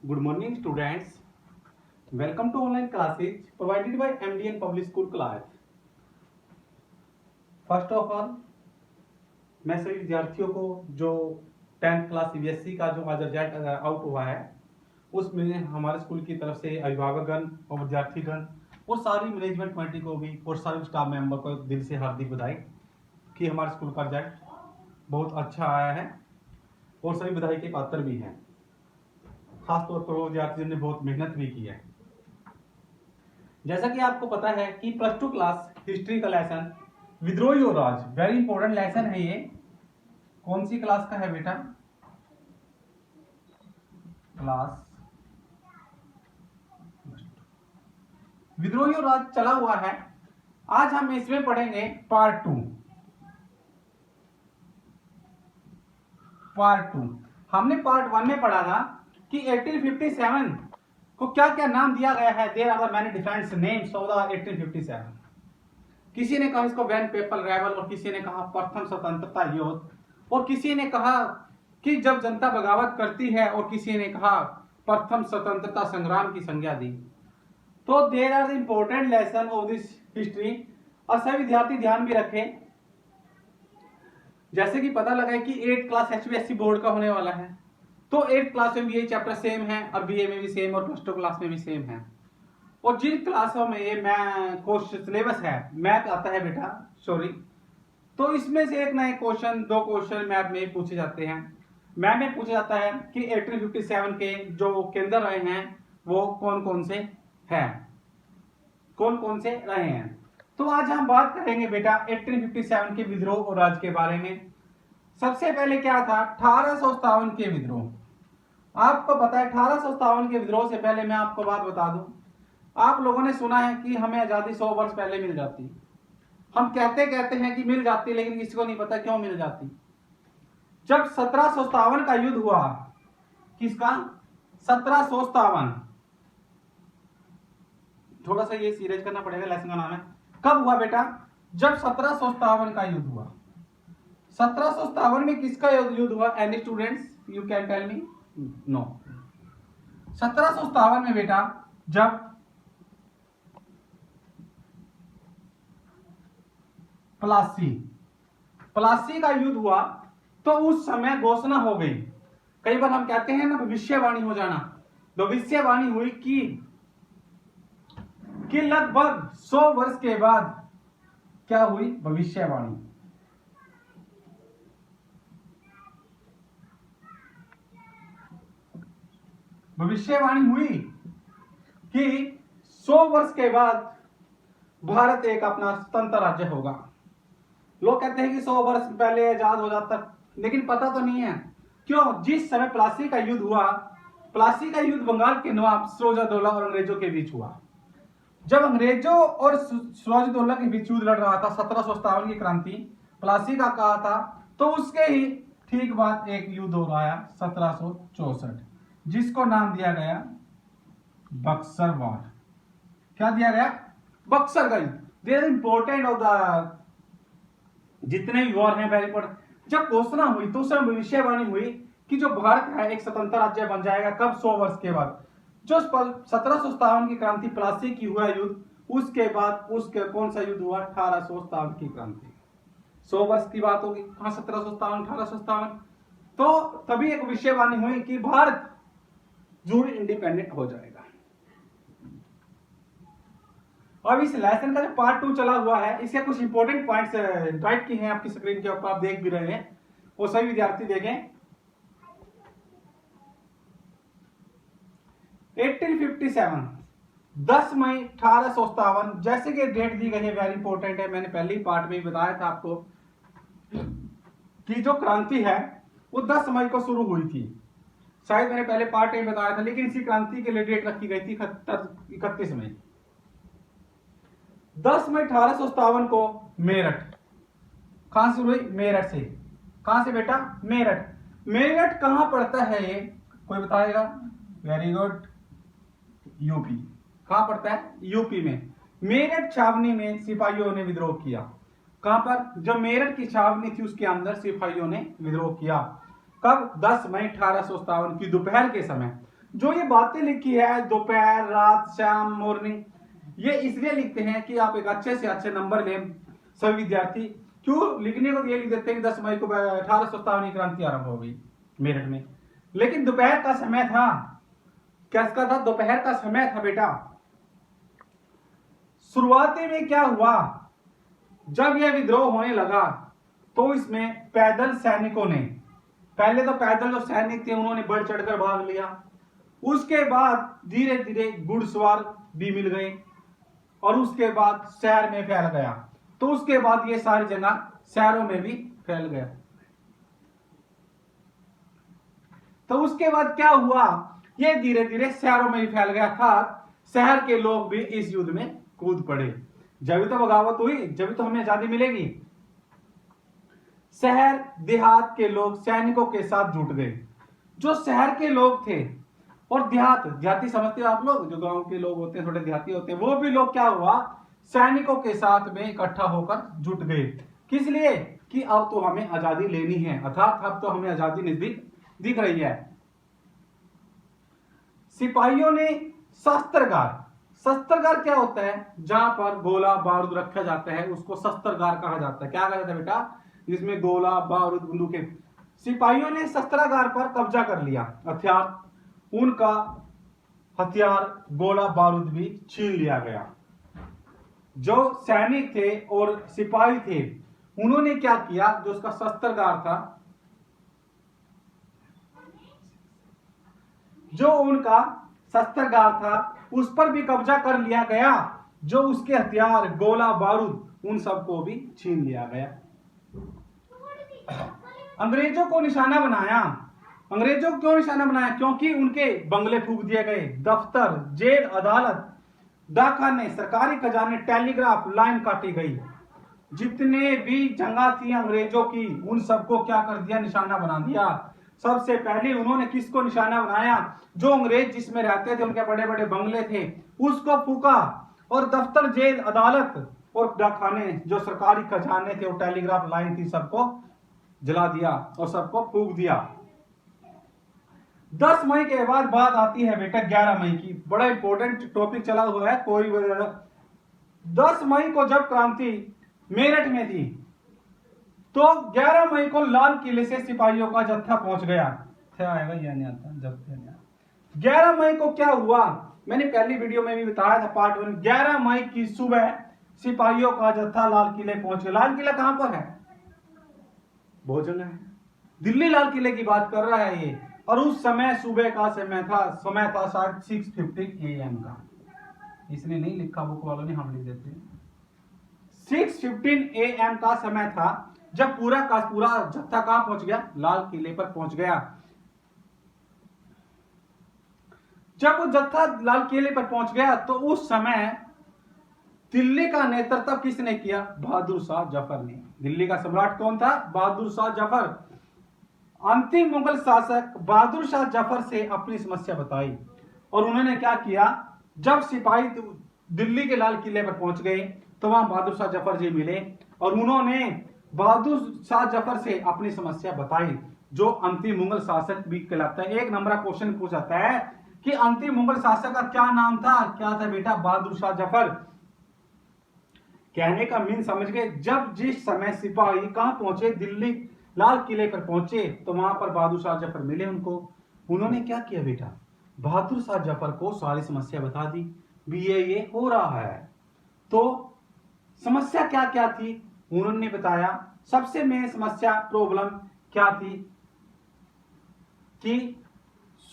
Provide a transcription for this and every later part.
Good morning, students. Welcome to online classes provided by MDN Public School class. First of all, मैं सभी विद्यार्थियों को जो 10th class CBSE का जो आज रिजल्ट आउट हुआ है उसमें हमारे स्कूल की तरफ से अभिभावकगण और विद्यार्थीगण और सारी मैनेजमेंट कमेटी को भी और सारे स्टाफ मेंबर को दिल से हार्दिक बधाई कि हमारे स्कूल का रिजल्ट बहुत अच्छा आया है और सभी बधाई के पात्र भी हैं। खासतौर पर वो विद्यार्थियों ने बहुत मेहनत भी की है। जैसा कि आपको पता है कि प्लस टू क्लास हिस्ट्री का लेसन विद्रोही और राज वेरी इंपॉर्टेंट लेसन है। ये कौन सी क्लास का है बेटा? क्लास विद्रोही और राज चला हुआ है। आज हम इसमें पढ़ेंगे पार्ट टू। हमने पार्ट 1 में पढ़ा था कि 1857 को क्या क्या नाम दिया गया है। There are the many different names of the 1857। किसी ने कहा इसको वैन पेपल रेवल, और किसी ने कहा प्रथम स्वतंत्रता युद्ध, और किसी ने कहा कि जब जनता बगावत करती है, और किसी ने कहा प्रथम स्वतंत्रता संग्राम की संज्ञा दी। तो there are the important lesson of this history. और सभी विद्यार्थी ध्यान भी रखें, जैसे कि पता लगा है कि 8th क्लास एचबीएससी बोर्ड का होने वाला है, तो 8th क्लास में भी ये चैप्टर सेम है और बीए में भी सेम और प्लस 2 क्लास में भी सेम है। और जिन क्लासों में ये क्वेश्चन सिलेबस है मैथ आता है बेटा, सॉरी, तो इसमें से एक नए क्वेश्चन 2 क्वेश्चन मैथ में पूछे जाते हैं। मैथ में पूछा जाता है कि 1857 के जो केंद्र रहे हैं वो कौन कौन से रहे हैं। तो आज हम बात करेंगे बेटा 1857 के विद्रोह और राज के बारे में। सबसे पहले क्या था? 1857 के विद्रोह। आपको पता है 1857 के विद्रोह से पहले मैं आपको बात बता दूं, आप लोगों ने सुना है कि हमें आजादी 100 वर्ष पहले मिल जाती। हम कहते हैं कि मिल जाती, लेकिन किसी को नहीं पता क्यों मिल जाती। जब 1757 का युद्ध हुआ, किसका? 1757। थोड़ा सा ये सीरियस करना पड़ेगा, लेसन का नाम है। कब हुआ बेटा? जब 1757 का युद्ध हुआ। 1757 में किसका युद्ध हुआ? Any students you can tell me? No. 1757 में बेटा जब प्लासी का युद्ध हुआ, तो उस समय घोषणा हो गई। कई बार हम कहते हैं ना भविष्यवाणी हो जाना। भविष्यवाणी हुई कि लगभग 100 वर्ष के बाद क्या हुई? भविष्यवाणी। भविष्यवाणी हुई कि 100 वर्ष के बाद भारत एक अपना स्वतंत्र राज्य होगा। लोग कहते हैं कि 100 वर्ष पहले आजाद हो जाता, लेकिन पता तो नहीं है क्यों। जिस समय प्लासी का युद्ध हुआ, प्लासी का युद्ध बंगाल के नवाब सिराजुद्दौला और अंग्रेजों के बीच हुआ। जब अंग्रेजों और सिराजुद्दौला के बीच युद्ध लड़ रहा था, 1757 की क्रांति प्लासी का कहा था, तो उसके ही ठीक बाद एक युद्ध हो रहा है 1764, जिसको नाम दिया गया बक्सर वॉर। क्या दिया गया? बक्सर का युद्ध। There is important of the जितने भी वॉर हैं वेरी इंपॉर्टेंट। जब घोषणा हुई तो उसमें भविष्यवाणी हुई कि जो भारत है एक स्वतंत्र राज्य बन जाएगा। कब? 100 वर्ष के बाद। जो 1757 की क्रांति प्लासी की हुआ युद्ध, उसके बाद उसके कौन सा युद्ध हुआ? 1857 की क्रांति। 100 वर्ष की बात होगी। हाँ, 1757 1857। तो तभी एक भविष्यवाणी हुई कि भारत जरूर इंडिपेंडेंट हो जाएगा। अब इस लेसन का जो पार्ट 2 चला हुआ है, इसके कुछ इंपॉर्टेंट पॉइंट्स राइट किए हैं आपकी स्क्रीन के ऊपर, आप देख भी रहे हैं, वो सभी विद्यार्थी देखें। 1857 10 मई 1857 जैसे कि डेट दी गई है वेरी इंपॉर्टेंट है। मैंने पहले ही पार्ट में बताया था आपको कि जो क्रांति है वो 10 मई को शुरू हुई थी। शायद मैंने पहले पार्ट में बताया था, लेकिन इसी क्रांति के लिए डेट रखी गई थी 31 मई। 10 मई 1857 को मेरठ। कहां से हुई? मेरठ से। कहां से बेटा? मेरठ। मेरठ कहां पड़ता है ये? कोई बताएगा? Very good, UP. कहां पड़ता है? यूपी में। मेरठ छावनी में सिपाहियों ने विद्रोह किया। कहां पर? जो मेरठ की छावनी थी उसके अंदर सिपाहियों ने विद्रोह किया। कब? 10 मई 1857 की दोपहर के समय। जो ये बातें लिखी है दोपहर, रात, शाम, मॉर्निंग, ये इसलिए लिखते हैं कि आप एक अच्छे से अच्छे नंबर लें। सभी विद्यार्थी क्यों लिखने को ये लिख देते हैं कि 10 मई को 1857 क्रांति आरंभ हो गई मेरठ में, लेकिन दोपहर का समय था। कैसा था? दोपहर का समय था बेटा। शुरुआती में क्या हुआ, जब यह विद्रोह होने लगा तो इसमें पैदल सैनिकों ने, पहले तो पैदल जो सैनिक थे उन्होंने बढ़ चढ़कर भाग लिया, उसके बाद धीरे धीरे घुड़सवार भी मिल गए और उसके बाद शहर में फैल गया, तो उसके बाद ये सारी जगह शहरों में भी फैल गया। तो उसके बाद क्या हुआ, ये धीरे धीरे शहरों में भी फैल गया था। शहर के लोग भी इस युद्ध में कूद पड़े। जब तो बगावत हुई, जब तो हमें आजादी मिलेगी। शहर देहात के लोग सैनिकों के साथ जुट गए। जो शहर के लोग थे और देहाती समझते हो आप लोग, जो गांव के लोग होते हैं थोड़े देहाती होते हैं, वो भी लोग क्या हुआ, सैनिकों के साथ में इकट्ठा होकर जुट गए। किस लिए? कि अब तो हमें आजादी लेनी है, अर्थात अब तो हमें आजादी नजदीक दिख रही है। सिपाहियों ने शस्त्रागार क्या होता है? जहां पर गोला बारूद रखा जाता है उसको शस्त्रागार कहा जाता है। क्या कहा जाता है बेटा? जिसमें गोला बारूद बंदूकें। सिपाहियों ने शस्त्रागार पर कब्जा कर लिया, अर्थात उनका हथियार गोला बारूद भी छीन लिया गया। जो सैनिक थे और सिपाही थे उन्होंने क्या किया, जो उसका शस्त्रागार था, जो उनका शस्त्रागार था उस पर भी कब्जा कर लिया गया। जो उसके हथियार गोला बारूद उन सबको भी छीन लिया गया। अंग्रेजों को निशाना बनाया। अंग्रेजों को क्यों निशाना बनाया? क्योंकि उनके बंगले फूंक दिए गए, दफ्तर, जेल, अदालत, डाकखाने, सरकारी खजाने, टेलीग्राफ लाइन काटी गई। जितने भी जगह थी अंग्रेजों की उन सबको क्या कर दिया, निशाना बना दिया। सबसे पहले उन्होंने किसको निशाना बनाया? जो अंग्रेज जिसमें रहते थे, उनके बड़े बड़े बंगले थे, उसको फूका। और दफ्तर, जेल, अदालत और डाकखाने, जो सरकारी खजाने थे और टेलीग्राफ लाइन थी, सबको जला दिया और सबको फूक दिया। 10 मई के बाद बात आती है बेटा 11 मई की। बड़ा इंपॉर्टेंट टॉपिक चला हुआ है। कोई 10 मई को जब क्रांति मेरठ में थी तो 11 मई को लाल किले से सिपाहियों का जत्था पहुंच गया। आएगा या नहीं आता? जब 11 मई को क्या हुआ, मैंने पहली वीडियो में भी बताया था, पार्ट 1। 11 मई की सुबह सिपाहियों का जत्था लाल किले पहुंच गया। लाल किला कहां पर है? बहुत जगह है। दिल्ली लाल किले की बात कर रहा है ये। और उस समय सुबह का समय था शायद 6:50 AM का। इसने नहीं लिखा, बुक वालों ने, हम लिख देते हैं। 6:15 AM का समय था जब पूरा का पूरा जत्था कहां पहुंच गया? लाल किले पर पहुंच गया। जब वो जत्था लाल किले पर पहुंच गया तो उस समय दिल्ली का नेतृत्व किसने किया? बहादुर शाह जफर ने। दिल्ली का सम्राट कौन था? बहादुर शाह जफर। अंतिम मुगल शासक बहादुर शाह जफर से अपनी समस्या बताई और उन्होंने क्या किया, जब सिपाही दिल्ली के लाल किले पर पहुंच गए तो वहां बहादुर शाह जफर जी मिले और उन्होंने बहादुर शाह जफर से अपनी समस्या बताई, जो अंतिम मुगल शासक भी कहलाता है। 1 नंबर का क्वेश्चन पूछा जाता है कि अंतिम मुगल शासक का क्या नाम था? क्या था बेटा? बहादुर शाह जफर। कहने का मीन समझ गए। जब जिस समय सिपाही कहां पहुंचे? दिल्ली लाल किले पर पहुंचे तो वहां पर बहादुर शाह जफर मिले उनको। उन्होंने क्या किया बेटा? बहादुर शाह जफर को सारी समस्या बता दी भी ये हो रहा है। तो समस्या क्या क्या थी उन्होंने बताया। सबसे मेन समस्या, प्रॉब्लम क्या थी कि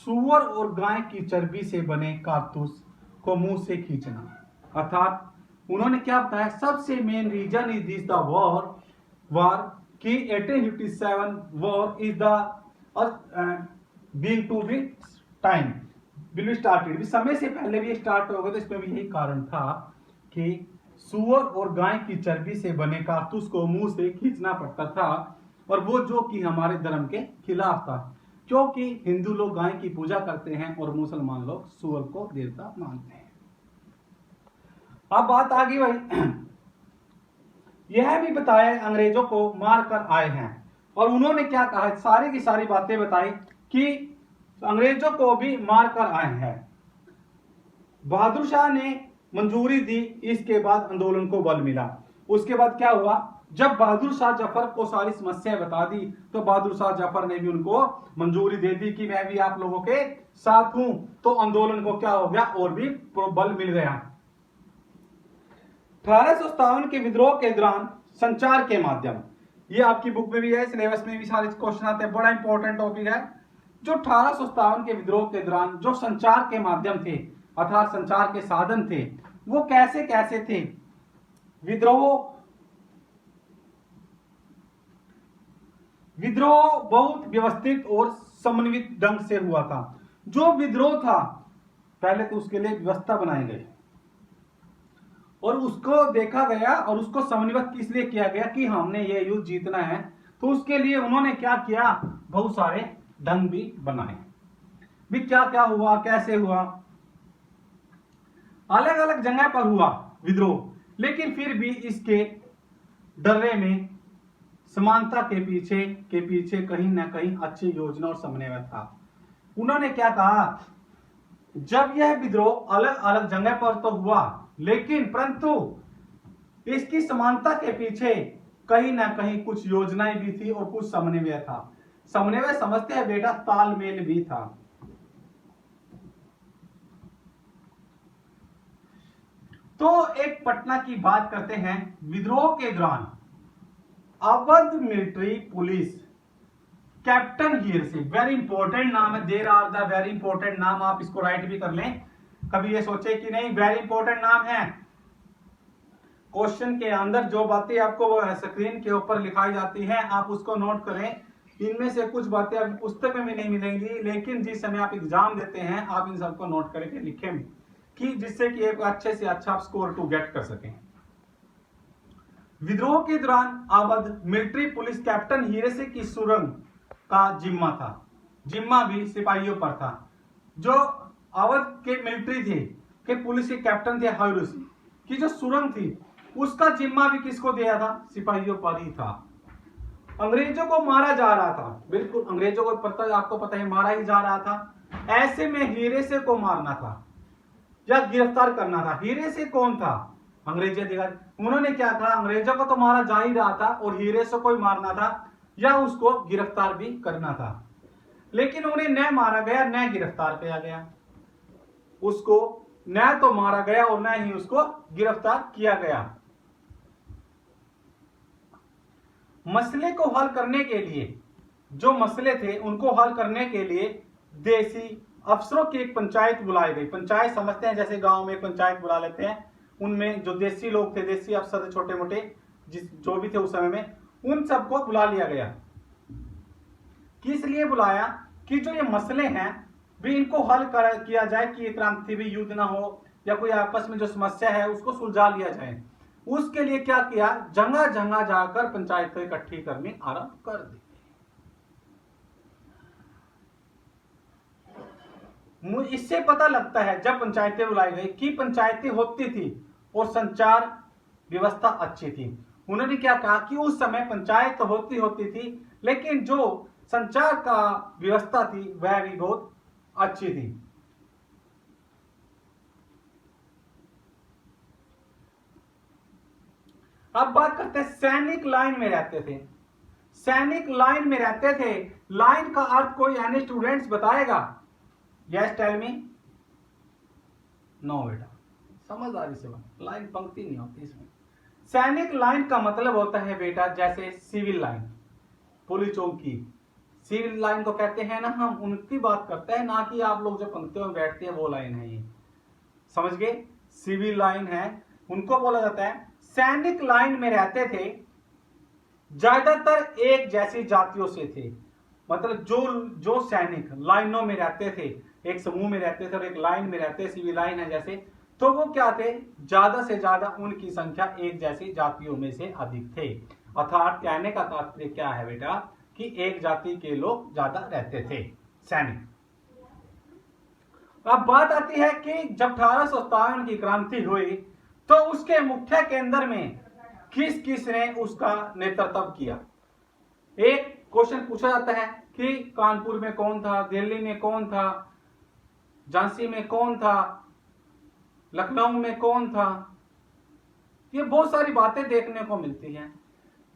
सूअर और गाय की चर्बी से बने कारतूस को मुंह से खींचना। अर्थात उन्होंने क्या बताया, सबसे main reason is this the war कि 1857 war is the being to be time will be started. समय से पहले भी स्टार्ट हो गया, तो इसमें भी यही कारण था कि सूअर और गाय की चर्बी से बने कारतूस को मुंह से खींचना पड़ता था, और वो जो कि हमारे धर्म के खिलाफ था, क्योंकि हिंदू लोग गाय की पूजा करते हैं और मुसलमान लोग सूअर को देवता मानते हैं। अब बात आ गई भाई, यह भी बताया अंग्रेजों को मार कर आए हैं और उन्होंने क्या कहा, सारी की सारी बातें बताई कि तो अंग्रेजों को भी मार कर आए हैं। बहादुर शाह ने मंजूरी दी, इसके बाद आंदोलन को बल मिला। उसके बाद क्या हुआ, जब बहादुर शाह जफर को सारी समस्या बता दी तो बहादुर शाह जफर ने भी उनको मंजूरी दे दी कि मैं भी आप लोगों के साथ हूं। तो आंदोलन को क्या हो गया, और भी बल मिल गया। 1857 के विद्रोह के दौरान संचार के माध्यम, ये आपकी बुक में भी है, सिलेबस में भी सारे क्वेश्चन आते हैं, बड़ा इंपॉर्टेंट टॉपिक है। जो 1857 के विद्रोह के दौरान जो संचार के माध्यम थे अर्थात संचार के साधन थे, वो कैसे कैसे थे। विद्रोह बहुत व्यवस्थित और समन्वित ढंग से हुआ था। जो विद्रोह था पहले तो उसके लिए व्यवस्था बनाई गई और उसको देखा गया और उसको समन्वित इसलिए किया गया कि हमने ये युद्ध जीतना है। तो उसके लिए उन्होंने क्या किया, बहुत सारे ढंग भी बनाए। भी क्या क्या हुआ, कैसे हुआ, अलग अलग जगह पर हुआ विद्रोह, लेकिन फिर भी इसके डर्रे में समानता के पीछे कहीं ना कहीं अच्छी योजना और समन्वय था। उन्होंने क्या कहा, जब यह विद्रोह अलग अलग जगह पर तो हुआ, लेकिन परंतु इसकी समानता के पीछे कहीं ना कहीं कुछ योजनाएं भी थी और कुछ समन्वय था। समन्वय समझते हैं बेटा, तालमेल भी था। तो एक पटना की बात करते हैं। विद्रोह के दौरान Awadh military police captain Heer Singh, very important नाम है, there are the very important नाम, आप इसको राइट भी कर लें। कभी ये सोचे कि नहीं वेरी इंपॉर्टेंट नाम है, क्वेश्चन के अंदर जो बातें आपको स्क्रीन के ऊपर लिखाई जाती हैं आप उसको नोट करें। इनमें से कुछ बातें आपकी पुस्तक में भी नहीं मिलेंगी, लेकिन जिस समय आप एग्जाम देते हैं आप इन सबको नोट करके लिखें कि जिससे कि एक अच्छे से अच्छा स्कोर टू गेट कर सकें। विद्रोह के दौरान अवध मिलिट्री पुलिस कैप्टन हीरे सिंह की सुरंग का जिम्मा था, जिम्मा भी सिपाहियों पर था। जो अवध के मिलिट्री थे के पुलिस के कैप्टन थे हीरे सिंह की जो सुरंग थी उसका जिम्मा भी किसको दिया था, सिपाहियों पर ही था। अंग्रेजों को मारा जा रहा था, बिल्कुल अंग्रेजों को पता, आपको पता है मारा ही जा रहा था। ऐसे में हीरे सिंह को मारना था या गिरफ्तार करना था। हीरे सिंह कौन था, अंग्रेजी अधिकारी। उन्होंने क्या कहा, अंग्रेजों को तो मारा जा ही रहा था और हीरे सिंह को ही मारना था या उसको गिरफ्तार भी करना था, लेकिन उन्हें न मारा गया न गिरफ्तार किया गया। उसको न तो मारा गया और न ही उसको गिरफ्तार किया गया। मसले को हल करने के लिए, जो मसले थे उनको हल करने के लिए देसी अफसरों की एक पंचायत बुलाई गई। पंचायत समझते हैं जैसे गांव में पंचायत बुला लेते हैं, उनमें जो देसी लोग थे, देसी अफसर थे, छोटे मोटे जो भी थे उस समय में, उन सबको बुला लिया गया। किस लिए बुलाया कि जो ये मसले हैं भी इनको हल किया जाए कि क्रांति भी युद्ध ना हो या कोई आपस में जो समस्या है उसको सुलझा लिया जाए। उसके लिए क्या किया, जगह जगह जाकर पंचायत को इकट्ठी करनी आरंभ कर दी। इससे पता लगता है जब पंचायतें बुलाई गई कि पंचायतें होती थी और संचार व्यवस्था अच्छी थी। उन्होंने क्या कहा कि उस समय पंचायत होती थी लेकिन जो संचार का व्यवस्था थी वह भी बहुत अच्छी थी। अब बात करते हैं, सैनिक लाइन में रहते थे। सैनिक लाइन में रहते थे, लाइन का अर्थ कोई यानी स्टूडेंट्स बताएगा? Yes tell me. नो बेटा, समझदारी से बात, लाइन पंक्ति नहीं होती इसमें। सैनिक लाइन का मतलब होता है बेटा जैसे सिविल लाइन, पुलिस चौकी, सिविल लाइन को कहते हैं ना, हम उनकी बात करते हैं, ना कि आप लोग जो पंक्तियों में बैठते हैं वो लाइन है। ये समझ गए, सिविल लाइन है उनको बोला जाता है। सैनिक लाइन में रहते थे, ज्यादातर एक जैसी जातियों से थे। मतलब जो सैनिक लाइनों में रहते थे, एक समूह में रहते थे और एक लाइन में रहते, सिविल लाइन है जैसे, तो वो क्या थे, ज्यादा से ज्यादा उनकी संख्या एक जैसी जातियों में से अधिक थे। अर्थात कहने का तात्पर्य क्या है बेटा कि एक जाति के लोग ज्यादा रहते थे सैनिक। अब बात आती है कि जब 1857 की क्रांति हुई तो उसके मुख्य केंद्र में किस किस ने उसका नेतृत्व किया। एक क्वेश्चन पूछा जाता है कि कानपुर में कौन था, दिल्ली में कौन था, झांसी में कौन था, लखनऊ में कौन था। ये बहुत सारी बातें देखने को मिलती हैं।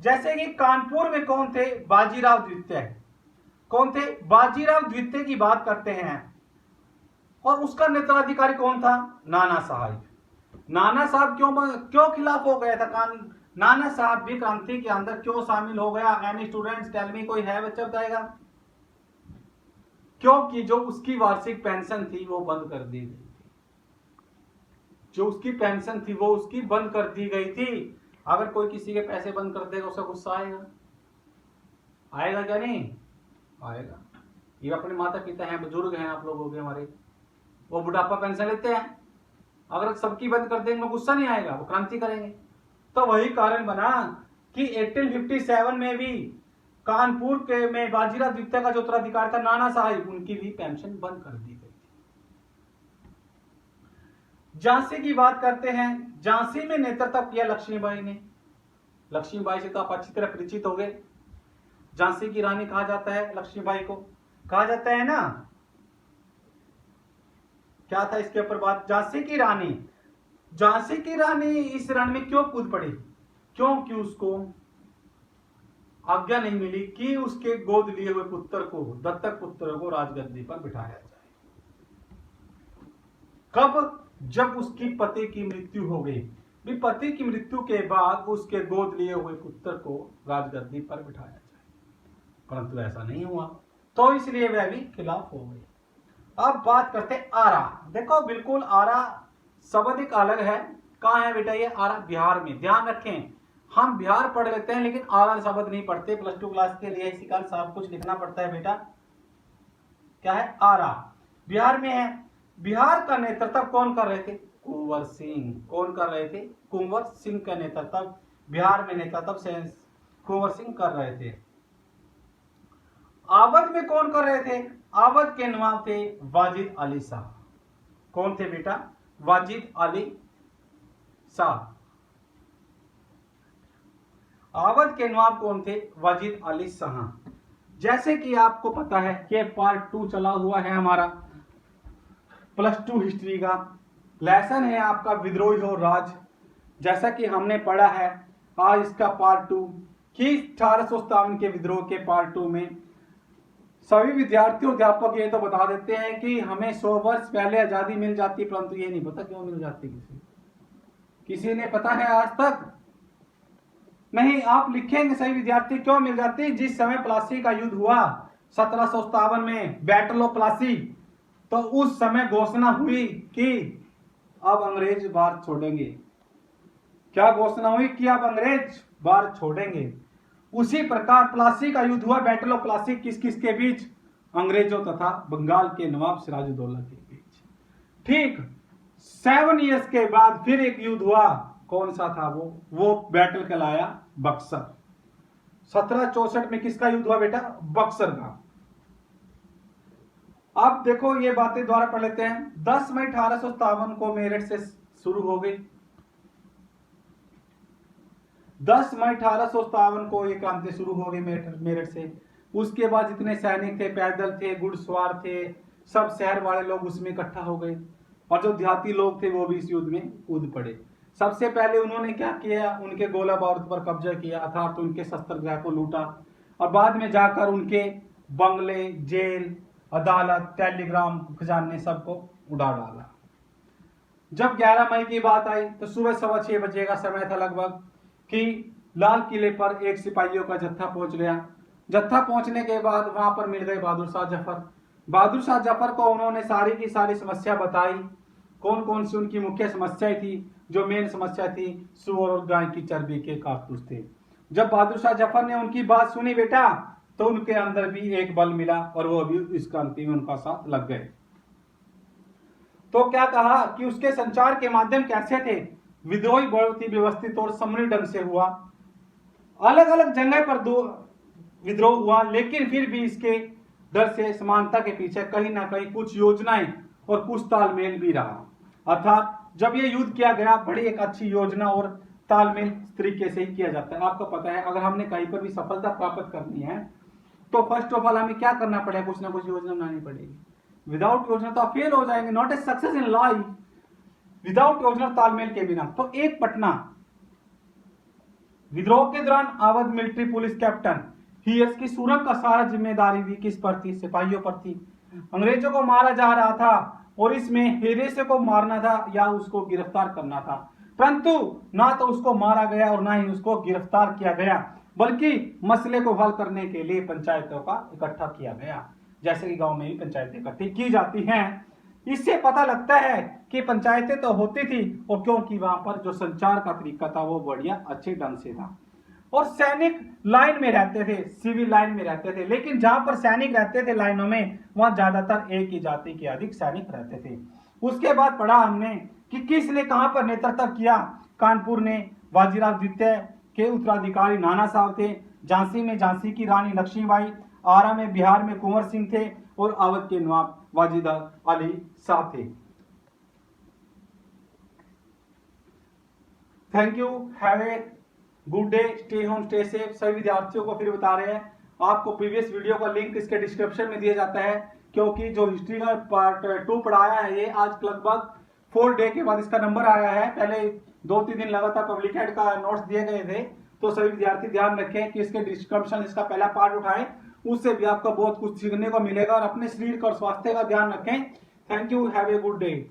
जैसे कि कानपुर में कौन थे, बाजीराव द्वितीय। कौन थे, बाजीराव द्वितीय की बात करते हैं। और उसका नेत्राधिकारी कौन था, नाना साहब। नाना साहब क्यों खिलाफ हो गया था, नाना साहब भी क्रांति के अंदर क्यों शामिल हो गया। एनी स्टूडेंट्स टेल मी, कोई है बच्चा बताएगा। क्योंकि जो उसकी वार्षिक पेंशन थी वो बंद कर दी गई थी। जो उसकी पेंशन थी वो उसकी बंद कर दी गई थी। अगर कोई किसी के पैसे बंद कर देगा उसे गुस्सा आएगा, आएगा क्या नहीं आएगा। ये अपने माता पिता हैं, बुजुर्ग हैं आप लोगों के, हमारे, वो बुढ़ापा पेंशन लेते हैं। अगर सबकी बंद कर देंगे गुस्सा नहीं आएगा, वो क्रांति करेंगे। तो वही कारण बना कि 1857 में भी कानपुर के में बाजीराव द्वितीय का जो उत्तराधिकारी था नाना साहब, उनकी भी पेंशन बंद कर दी गई थी। झांसी की बात करते हैं। झांसी में नेतृत्व किया लक्ष्मीबाई ने। लक्ष्मीबाई से तो आप अच्छी तरह परिचित हो गए। झांसी की रानी कहा जाता है, लक्ष्मीबाई को कहा जाता है ना। क्या था इसके ऊपर बात, झांसी की रानी। झांसी की रानी इस रण में क्यों कूद पड़ी, क्योंकि उसको आज्ञा नहीं मिली कि उसके गोद लिए हुए पुत्र को, दत्तक पुत्र को राजगद्दी पर बिठाया जाए। कब, जब उसकी पति की मृत्यु हो गई। भी पति की मृत्यु के बाद उसके गोद लिए हुए पुत्र को राजगद्दी पर बिठाया जाए, परंतु ऐसा नहीं हुआ, तो इसलिए वह भी खिलाफ हो गई। अब बात करते हैं आरा। देखो बिल्कुल आरा शब्द एक अलग है। कहाँ है बेटा ये आरा, बिहार में। ध्यान रखें, हम बिहार पढ़ लेते हैं लेकिन आरा शब्द नहीं पढ़ते। +2 क्लास के लिए इसी कारण सब कुछ लिखना पड़ता है बेटा। क्या है, आरा बिहार में है। बिहार का नेतृत्व कौन कर रहे थे, कुंवर सिंह। कौन कर रहे थे, कुंवर सिंह का नेतृत्व बिहार में नेतृत्व कुंवर सिंह कर रहे थे। आवध में कौन कर रहे थे, आवध के नवाब थे वाजिद अली शाह। कौन थे बेटा, वाजिद अली शाह। आवध के नवाब कौन थे, वाजिद अली शाह। जैसे कि आपको पता है कि पार्ट 2 चला हुआ है हमारा +2 हिस्ट्री का लेसन है आपका, विद्रोही और राज। जैसा कि हमने पढ़ा है आज इसका पार्ट 2 कि 1857 के विद्रोह के पार्ट 2 में सभी विद्यार्थी और अध्यापक ये तो बता देते हैं कि हमें 100 वर्ष पहले आजादी मिल जाती, परंतु ये नहीं पता क्यों मिल जाती। किसी ने पता है आज तक नहीं। आप लिखेंगे सही विद्यार्थी क्यों मिल जाती। जिस समय प्लासी का युद्ध हुआ 1757 में, बैटल ऑफ प्लासी, तो उस समय घोषणा हुई कि अब अंग्रेज भारत छोड़ेंगे। क्या घोषणा हुई कि अब अंग्रेज भारत छोड़ेंगे। उसी प्रकार प्लासी का युद्ध हुआ, बैटल ऑफ प्लासी, किस किस के बीच, अंग्रेजों तथा बंगाल के नवाब सिराजुद्दौला के बीच। ठीक 7 इयर्स के बाद फिर एक युद्ध हुआ। कौन सा था वो बैटल कहलाया बक्सर। 1764 में किसका युद्ध हुआ बेटा, बक्सर का। अब देखो ये बातें द्वारा पढ़ लेते हैं। 10 मई 1857 को मेरठ से शुरू हो गई। 10 मई 1857 को ये क्रांति शुरू हो गई मेरठ से। उसके बाद जितने सैनिक थे, पैदल थे, घुड़सवार थे, सब शहर वाले लोग उसमें इकट्ठा हो गए और जो देहाती लोग थे वो भी इस युद्ध में कूद पड़े। सबसे पहले उन्होंने क्या किया, उनके गोला बारूद पर कब्जा किया, अर्थात उनके शस्त्रगृह को लूटा और बाद में जाकर उनके बंगले, जेल, अदालत, टेलीग्राम, खजाने सबको उड़ा डाला। जब 11 मई की बात आई तो सुबह 6:15 बजे का समय था लगभग कि लाल किले पर एक सिपाहियों का जत्था पहुंच गया। जत्था पहुंचने के बाद वहां पर मिल गए बहादुर शाह जफर। बहादुर शाह जफर को उन्होंने सारी की सारी समस्या बताई। कौन कौन सी उनकी मुख्य समस्याएं थी। जो मेन समस्या थी सुअर और गाय की चर्बी के कारतूस थे। जब बहादुर शाह जफर ने उनकी बात सुनी बेटा तो उनके अंदर भी एक बल मिला और वो अभी इस क्रांति में उनका साथ लग गए। तो क्या कहा कि उसके संचार के माध्यम कैसे थे, विद्रोही बहुत ही व्यवस्थित और समन्वित ढंग से हुआ। अलग अलग जगह पर दो विद्रोह हुआ, लेकिन फिर भी इसके डर से समानता के पीछे कहीं ना कहीं कुछ योजनाएं और कुछ तालमेल भी रहा। अर्थात जब ये युद्ध किया गया बड़ी एक अच्छी योजना और तालमेल तरीके से ही किया जाता है। आपको पता है अगर हमने कहीं पर भी सफलता प्राप्त करनी है तो फर्स्ट ऑफ ऑल हमें क्या करना पड़ेगा, कुछ ना कुछ योजना बनानी पड़ेगी। विदाउट योजना तो आप फेल हो जाएंगे। Not a success in life without योजना, तालमेल के बिना। तो एक पटना विद्रोह के दौरान Awadh military police captain Hearsey की सुरंग का सारा जिम्मेदारी भी किस पर थी, सिपाहियों पर थी। अंग्रेजों को मारा जा रहा था और इसमें हेरेसे को मारना था या उसको गिरफ्तार करना था, परंतु ना तो उसको मारा गया और ना ही उसको गिरफ्तार किया गया, बल्कि मसले को हल करने के लिए पंचायतों का इकट्ठा किया गया। जैसे कि गांव में भी पंचायतें इकट्ठी की जाती हैं। इससे पता लगता है कि पंचायतें तो होती थी, और क्योंकि वहां पर जो संचार का तरीका था वो बढ़िया अच्छे ढंग से था। और सैनिक लाइन में रहते थे, सिविल लाइन में रहते थे, लेकिन जहां पर सैनिक रहते थे लाइनों में, वहां ज्यादातर एक ही जाति के अधिक सैनिक रहते थे। उसके बाद पढ़ा हमने कि किसने कहां पर नेतृत्व किया। कानपुर ने बाजीराव द्वितीय के उत्तराधिकारी नाना साहब थे, झांसी में झांसी की रानी लक्ष्मीबाई, आरा में बिहार में कुंवर सिंह थे, और अवध के नवाब वाजिद अली साहब थे। Thank you, have a good day, stay home, stay safe. सभी विद्यार्थियों को फिर बता रहे हैं, आपको प्रीवियस वीडियो का लिंक इसके डिस्क्रिप्शन में दिया जाता है, क्योंकि जो हिस्ट्री का पार्ट 2 पढ़ाया है ये आज लगभग 4 डे के बाद इसका नंबर आया है। पहले 2-3 दिन लगातार पब्लिकेट का नोट्स दिए गए थे, तो सभी विद्यार्थी ध्यान रखें कि इसके डिस्क्रिप्शन इसका पहला पार्ट उठाएं, उससे भी आपको बहुत कुछ सीखने को मिलेगा। और अपने शरीर का और स्वास्थ्य का ध्यान रखें। Thank you, have a good day.